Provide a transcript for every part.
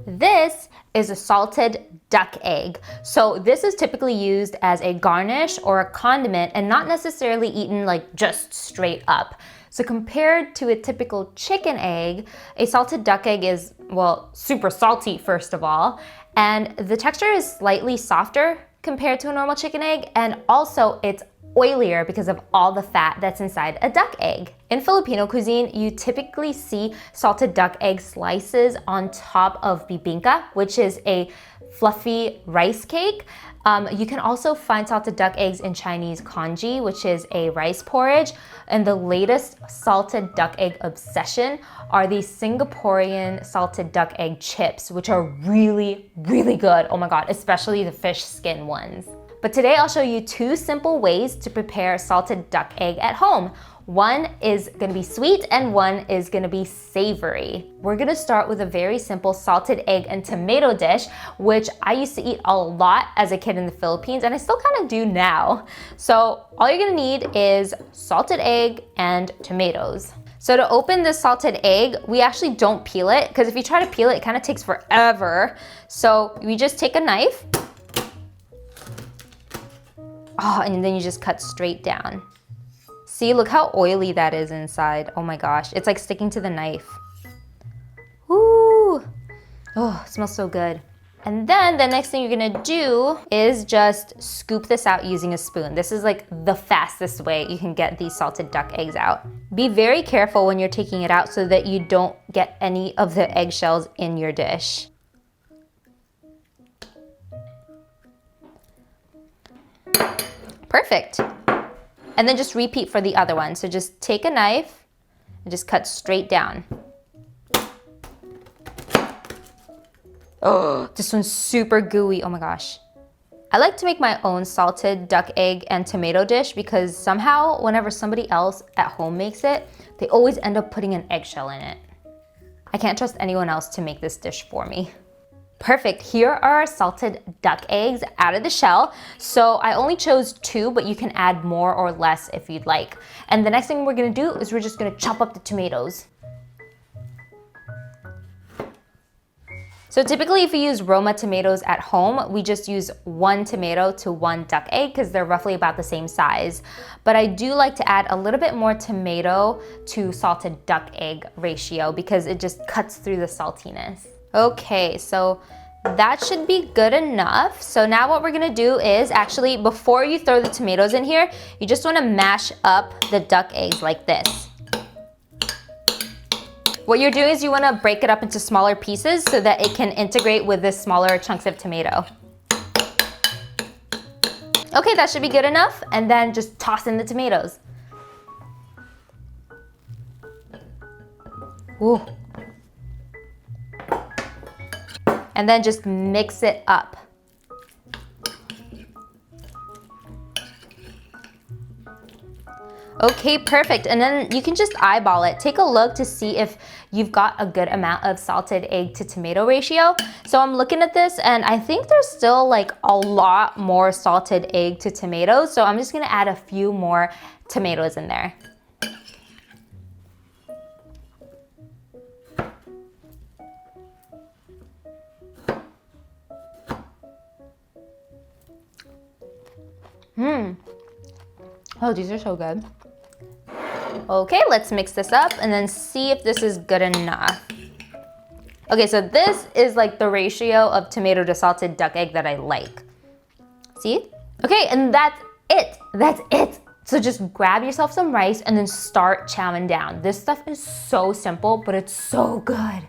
This is a salted duck egg. So this is typically used as a garnish or a condiment and not necessarily eaten like just straight up. So compared to a typical chicken egg, a salted duck egg is, well, super salty first of all, and the texture is slightly softer compared to a normal chicken egg, and also it's oilier because of all the fat that's inside a duck egg. In Filipino cuisine, you typically see salted duck egg slices on top of bibingka, which is a fluffy rice cake. You can also find salted duck eggs in Chinese congee, which is a rice porridge. And the latest salted duck egg obsession are these Singaporean salted duck egg chips, which are really, really good. Oh my God, especially the fish skin ones. But today I'll show you 2 simple ways to prepare salted duck egg at home. One is gonna be sweet and one is gonna be savory. We're gonna start with a very simple salted egg and tomato dish, which I used to eat a lot as a kid in the Philippines, and I still kind of do now. So all you're gonna need is salted egg and tomatoes. So to open this salted egg, we actually don't peel it, because if you try to peel it, it kind of takes forever. So we just take a knife, and then you just cut straight down. See, look how oily that is inside. Oh my gosh, it's like sticking to the knife. Ooh, oh, it smells so good. And then the next thing you're gonna do is just scoop this out using a spoon. This is like the fastest way you can get these salted duck eggs out. Be very careful when you're taking it out so that you don't get any of the eggshells in your dish. Perfect. And then just repeat for the other one. So just take a knife and just cut straight down. Oh, this one's super gooey. Oh my gosh. I like to make my own salted duck egg and tomato dish because somehow whenever somebody else at home makes it, they always end up putting an eggshell in it. I can't trust anyone else to make this dish for me. Perfect, here are our salted duck eggs out of the shell. So I only chose 2, but you can add more or less if you'd like. And the next thing we're gonna do is we're just gonna chop up the tomatoes. So typically if you use Roma tomatoes at home, we just use 1 tomato to 1 duck egg because they're roughly about the same size. But I do like to add a little bit more tomato to salted duck egg ratio because it just cuts through the saltiness. Okay, so that should be good enough. So now what we're gonna do is actually, before you throw the tomatoes in here, you just wanna mash up the duck eggs like this. What you're doing is you wanna break it up into smaller pieces so that it can integrate with the smaller chunks of tomato. Okay, that should be good enough. And then just toss in the tomatoes. Ooh. And then just mix it up. Okay, perfect. And then you can just eyeball it. Take a look to see if you've got a good amount of salted egg to tomato ratio. So I'm looking at this and I think there's still like a lot more salted egg to tomatoes. So I'm just gonna add a few more tomatoes in there. Oh, these are so good. Okay, let's mix this up and then see if this is good enough. Okay, so this is like the ratio of tomato to salted duck egg that I like. See? Okay, and that's it. That's it. So just grab yourself some rice and then start chowing down. This stuff is so simple, but it's so good.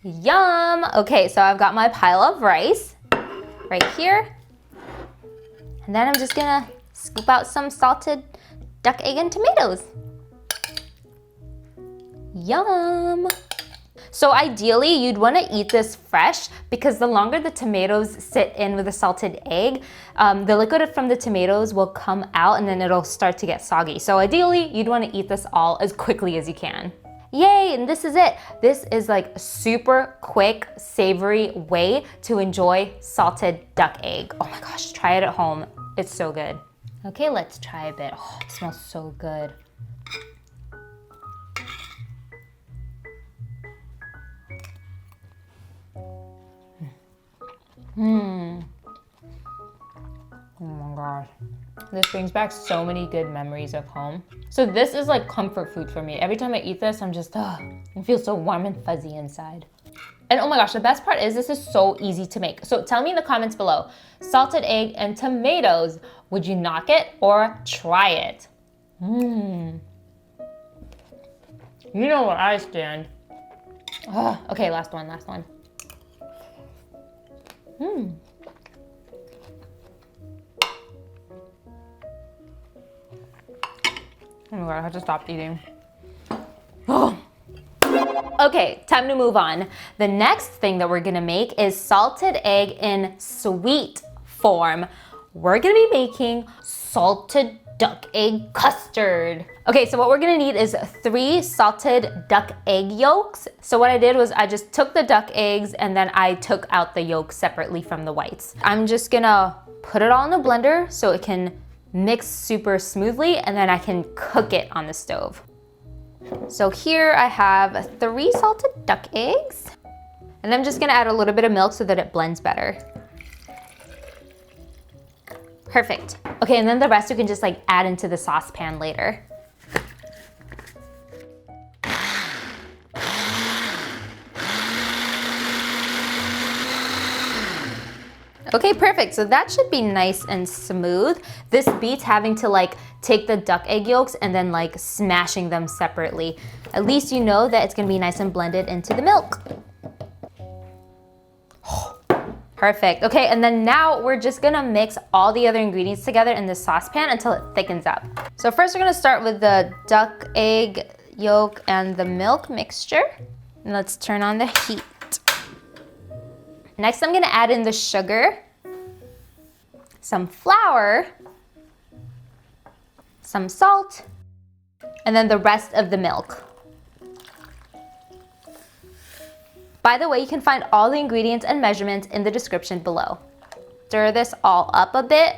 Yum. Okay, so I've got my pile of rice right here. And then I'm just gonna scoop out some salted duck egg and tomatoes. Yum. So ideally, you'd wanna eat this fresh because the longer the tomatoes sit in with the salted egg, the liquid from the tomatoes will come out and then it'll start to get soggy. So ideally, you'd wanna eat this all as quickly as you can. Yay, and this is it. This is like a super quick, savory way to enjoy salted duck egg. Oh my gosh, try it at home. It's so good. Okay, let's try a bit. Oh, it smells so good. Oh my gosh. This brings back so many good memories of home. So this is like comfort food for me. Every time I eat this, I'm just, I feel so warm and fuzzy inside. And oh my gosh, the best part is this is so easy to make. So tell me in the comments below, salted egg and tomatoes, would you knock it or try it? You know where I stand. Okay, last one. Oh my god, I have to stop eating. Okay, time to move on. The next thing that we're gonna make is salted egg in sweet form. We're gonna be making salted duck egg custard. Okay, so what we're gonna need is 3 salted duck egg yolks. So what I did was I just took the duck eggs and then I took out the yolks separately from the whites. I'm just gonna put it all in a blender so it can mix super smoothly and then I can cook it on the stove. So here I have 3 salted duck eggs and I'm just gonna add a little bit of milk so that it blends better. Perfect. Okay, and then the rest you can just like add into the saucepan later. Okay, perfect. So that should be nice and smooth. This beats having to like take the duck egg yolks and then like smashing them separately. At least you know that it's gonna be nice and blended into the milk. Perfect. Okay, and then now we're just gonna mix all the other ingredients together in the saucepan until it thickens up. So first we're gonna start with the duck egg yolk and the milk mixture. And let's turn on the heat. Next I'm gonna add in the sugar, some flour, some salt, and then the rest of the milk. By the way, you can find all the ingredients and measurements in the description below. Stir this all up a bit,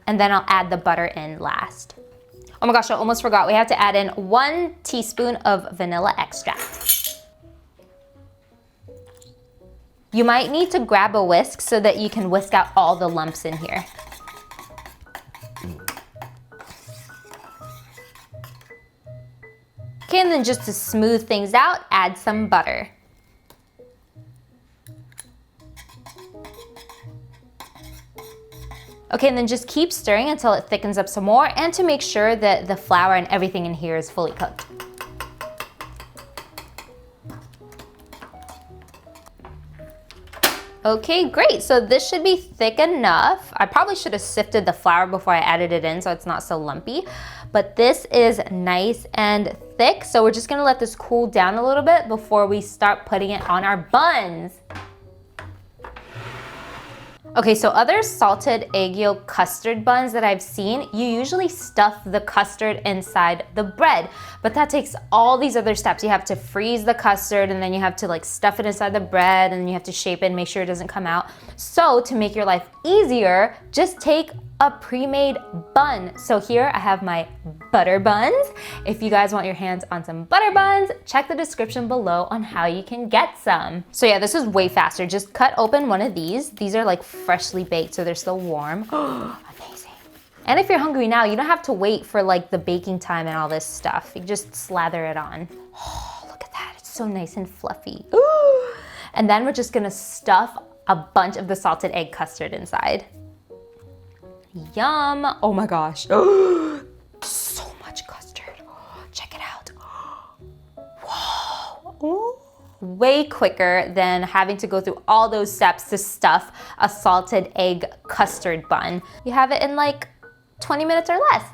and then I'll add the butter in last. Oh my gosh, I almost forgot. We have to add in 1 teaspoon of vanilla extract. You might need to grab a whisk so that you can whisk out all the lumps in here. Okay, and then just to smooth things out, add some butter. Okay, and then just keep stirring until it thickens up some more and to make sure that the flour and everything in here is fully cooked. Okay, great. So this should be thick enough. I probably should have sifted the flour before I added it in so it's not so lumpy. But this is nice and thick. So we're just gonna let this cool down a little bit before we start putting it on our buns. Okay, so other salted egg yolk custard buns that I've seen, you usually stuff the custard inside the bread, but that takes all these other steps. You have to freeze the custard and then you have to like stuff it inside the bread and then you have to shape it and make sure it doesn't come out. So to make your life easier, just take a pre-made bun. So here I have my butter buns. If you guys want your hands on some butter buns, check the description below on how you can get some. So yeah, this is way faster. Just cut open one of these. These are like freshly baked, so they're still warm. Amazing. And if you're hungry now, you don't have to wait for like the baking time and all this stuff. You just slather it on. Oh, look at that. It's so nice and fluffy. Ooh. And then we're just gonna stuff a bunch of the salted egg custard inside. Yum. Oh my gosh. So much custard. Check it out. Whoa. Ooh. Way quicker than having to go through all those steps to stuff a salted egg custard bun. You have it in like 20 minutes or less.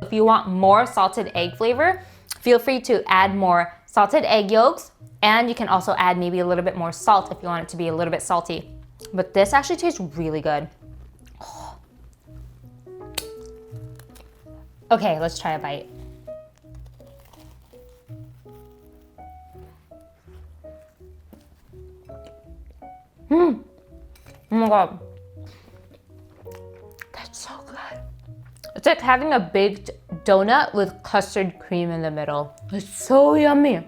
If you want more salted egg flavor, feel free to add more salted egg yolks, and you can also add maybe a little bit more salt if you want it to be a little bit salty. But this actually tastes really good. Okay, let's try a bite. Oh my god. That's so good. It's like having a baked donut with custard cream in the middle. It's so yummy.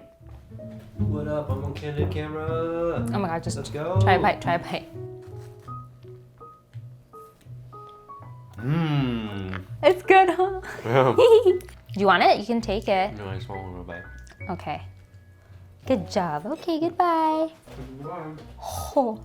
What up? I'm on camera. Candid camera. Oh my god, just Let's go. try a bite, try a bite. Mmm. It's good, huh? Yeah. Do you want it? You can take it. No, I just want one more bite. Okay. Good job. Okay, goodbye. Oh.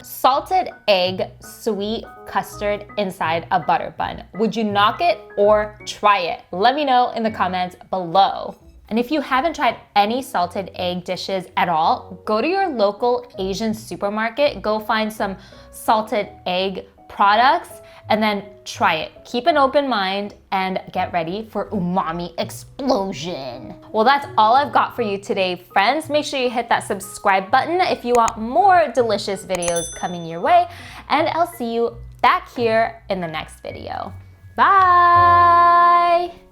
Salted egg, sweet custard inside a butter bun. Would you knock it or try it? Let me know in the comments below. And if you haven't tried any salted egg dishes at all, go to your local Asian supermarket, go find some salted egg products, and then try it. Keep an open mind and get ready for umami explosion. Well, that's all I've got for you today, friends. Make sure you hit that subscribe button if you want more delicious videos coming your way, and I'll see you back here in the next video. Bye!